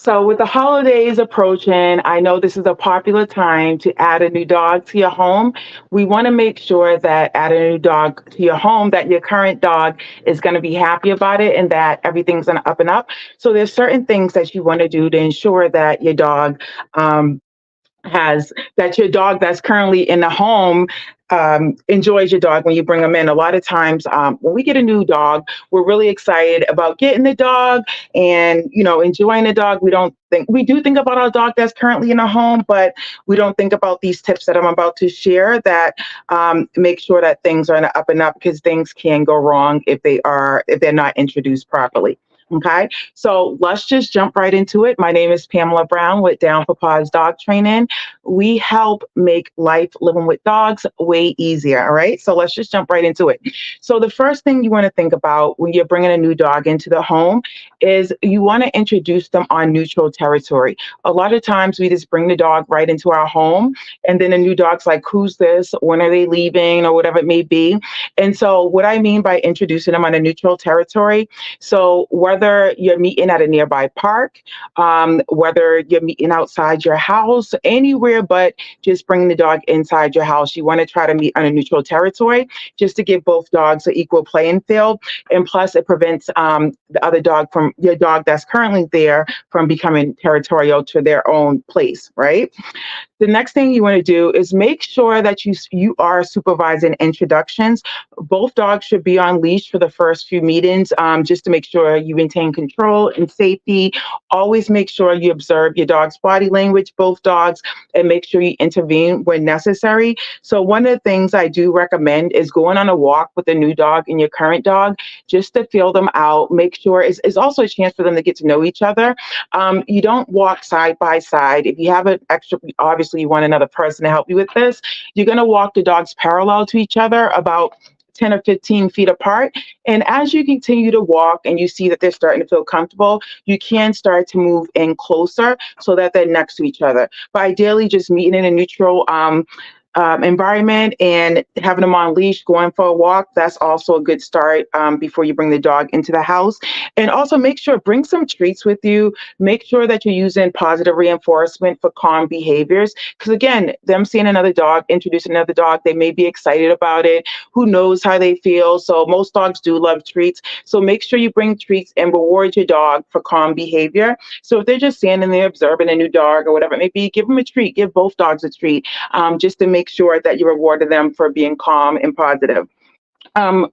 So, with the holidays approaching, I know this is a popular time to add a new dog to your home. We want to make sure that adding a new dog to your home, that your current dog is going to be happy about it and that everything's going to up and up. So, there's certain things that you want to do to ensure that your dog um, has that your dog that's currently in the home enjoys your dog when you bring them in. A lot of times, when we get a new dog, we're really excited about getting the dog and enjoying the dog. We do think about our dog that's currently in the home, but we don't think about these tips that I'm about to share that make sure that things are in the up and up because things can go wrong if they're not introduced properly. Okay, so let's just jump right into it. My name is Pamela Brown with Down for Paws Dog Training. We help make life living with dogs way easier. All right, so let's just jump right into it. So, the first thing you want to think about when you're bringing a new dog into the home is you want to introduce them on neutral territory. A lot of times we just bring the dog right into our home, and then the new dog's like, who's this? When are they leaving? Or whatever it may be. And so, what I mean by introducing them on a neutral territory, so whether you're meeting at a nearby park, whether you're meeting outside your house, anywhere but just bringing the dog inside your house, you want to try to meet on a neutral territory just to give both dogs an equal playing field. And plus, it prevents the other dog from your dog that's currently there from becoming territorial to their own place, right? The next thing you want to do is make sure that you are supervising introductions. Both dogs should be on leash for the first few meetings, just to make sure you maintain control and safety. Always make sure you observe your dog's body language, both dogs, and make sure you intervene when necessary. So one of the things I do recommend is going on a walk with a new dog and your current dog, just to feel them out. Make sure it's also a chance for them to get to know each other. You don't walk side by side. If you have an extra, obviously you want another person to help you with this. You're going to walk the dogs parallel to each other about 10 or 15 feet apart. And as you continue to walk and you see that they're starting to feel comfortable, you can start to move in closer so that they're next to each other. But ideally, just meeting in a neutral environment and having them on leash, going for a walk, that's also a good start before you bring the dog into the house. And also bring some treats with you. Make sure that you're using positive reinforcement for calm behaviors. Because again, them seeing another dog, introducing another dog, they may be excited about it. Who knows how they feel? So most dogs do love treats. So make sure you bring treats and reward your dog for calm behavior. So if they're just standing there observing a new dog or whatever it may be, give them a treat. Give both dogs a treat, just to make sure that you rewarded them for being calm and positive.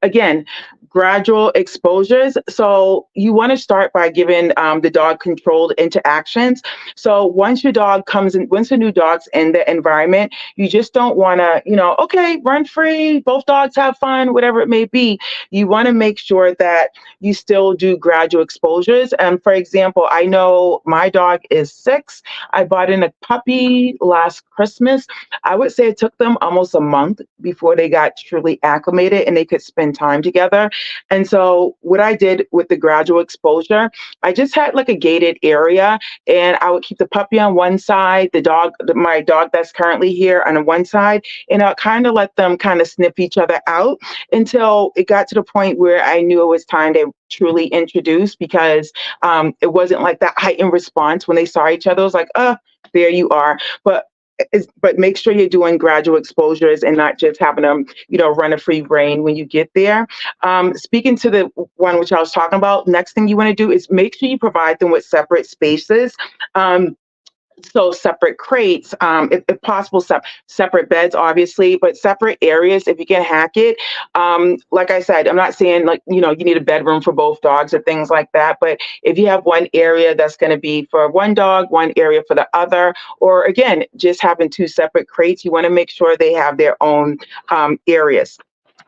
Again, gradual exposures. So you want to start by giving the dog controlled interactions. So once a new dog's in the environment, you just don't want to, okay, run free, both dogs have fun, whatever it may be. You want to make sure that you still do gradual exposures. And for example, I know my dog is 6. I bought in a puppy last Christmas. I would say it took them almost a month before they got truly acclimated and they could spend time together. And so what I did with the gradual exposure, I just had like a gated area and I would keep the puppy on one side, my dog that's currently here on one side, and I'll kind of let them kind of sniff each other out until it got to the point where I knew it was time to truly introduce, because it wasn't like that heightened response when they saw each other. It was like, there you are. But make sure you're doing gradual exposures and not just having them, run a free rein when you get there. Speaking to the one which I was talking about, next thing you want to do is make sure you provide them with separate spaces. So separate crates, if possible, separate beds, obviously, but separate areas if you can hack it. Like I said, I'm not saying you need a bedroom for both dogs or things like that, but if you have one area that's going to be for one dog, one area for the other, or again, just having 2 separate crates, you want to make sure they have their own areas.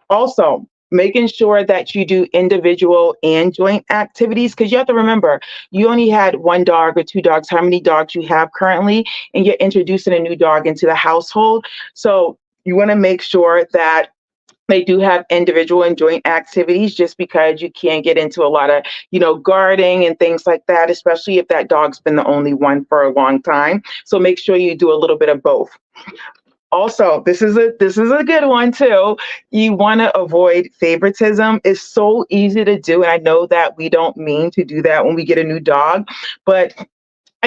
Also, making sure that you do individual and joint activities, because you have to remember, you only had 1 dog or 2 dogs, how many dogs you have currently, and you're introducing a new dog into the household. So you want to make sure that they do have individual and joint activities, just because you can't get into a lot of, guarding and things like that, especially if that dog's been the only one for a long time. So make sure you do a little bit of both. Also, this is a good one too. You want to avoid favoritism. It's so easy to do, and I know that we don't mean to do that when we get a new dog, but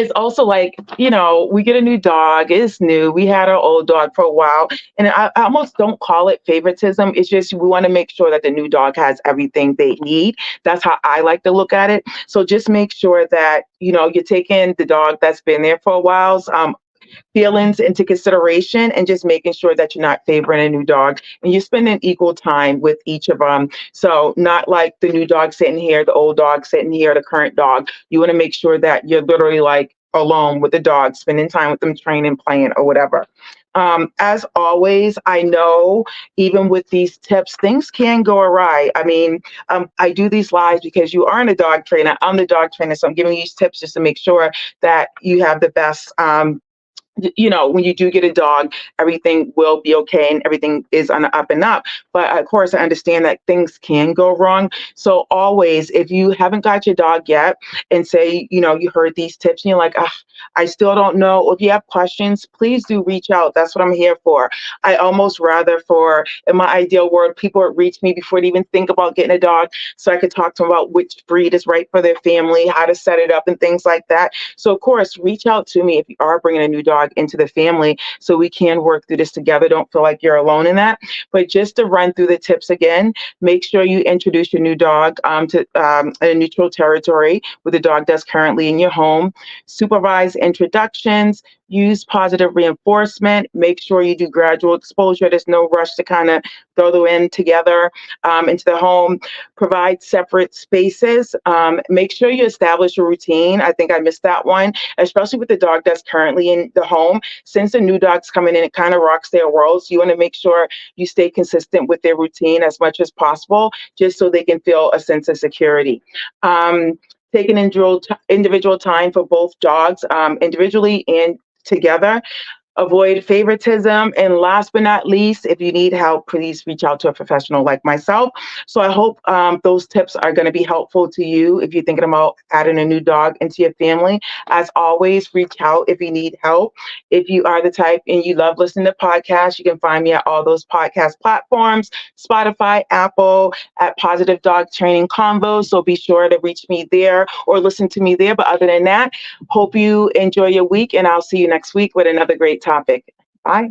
it's also like, we get a new dog, it's new. We had our old dog for a while. And I almost don't call it favoritism. It's just we want to make sure that the new dog has everything they need. That's how I like to look at it. So just make sure that, you're taking the dog that's been there for a while, feelings into consideration, and just making sure that you're not favoring a new dog and you're spending equal time with each of them. So not like the new dog sitting here, the old dog sitting here, the current dog. You want to make sure that you're literally like alone with the dog, spending time with them, training, playing, or whatever. As always, I know even with these tips, things can go awry. I mean, I do these lives because you aren't a dog trainer. I'm the dog trainer. So I'm giving you these tips just to make sure that you have the best when you do get a dog, everything will be okay and everything is on the up and up. But of course, I understand that things can go wrong. So always, if you haven't got your dog yet and say, you heard these tips and you're like, I still don't know. If you have questions, please do reach out. That's what I'm here for. I almost rather in my ideal world, people would reach me before they even think about getting a dog so I could talk to them about which breed is right for their family, how to set it up and things like that. So of course, reach out to me if you are bringing a new dog into the family so we can work through this together. Don't feel like you're alone in that. But just to run through the tips again, make sure you introduce your new dog to a neutral territory with the dog that's currently in your home. Supervise introductions, use positive reinforcement, make sure you do gradual exposure. There's no rush to kind of throw them in together into the home. Provide separate spaces. Make sure you establish a routine. I think I missed that one, especially with the dog that's currently in the home. Since the new dog's coming in, it kind of rocks their world. So you want to make sure you stay consistent with their routine as much as possible, just so they can feel a sense of security. Taking individual time for both dogs individually and together. Avoid favoritism. And last but not least, if you need help, please reach out to a professional like myself. So I hope those tips are going to be helpful to you if you're thinking about adding a new dog into your family. As always, reach out if you need help. If you are the type and you love listening to podcasts, you can find me at all those podcast platforms, Spotify, Apple, at Positive Dog Training Convos. So be sure to reach me there or listen to me there. But other than that, hope you enjoy your week, and I'll see you next week with another great topic. Bye.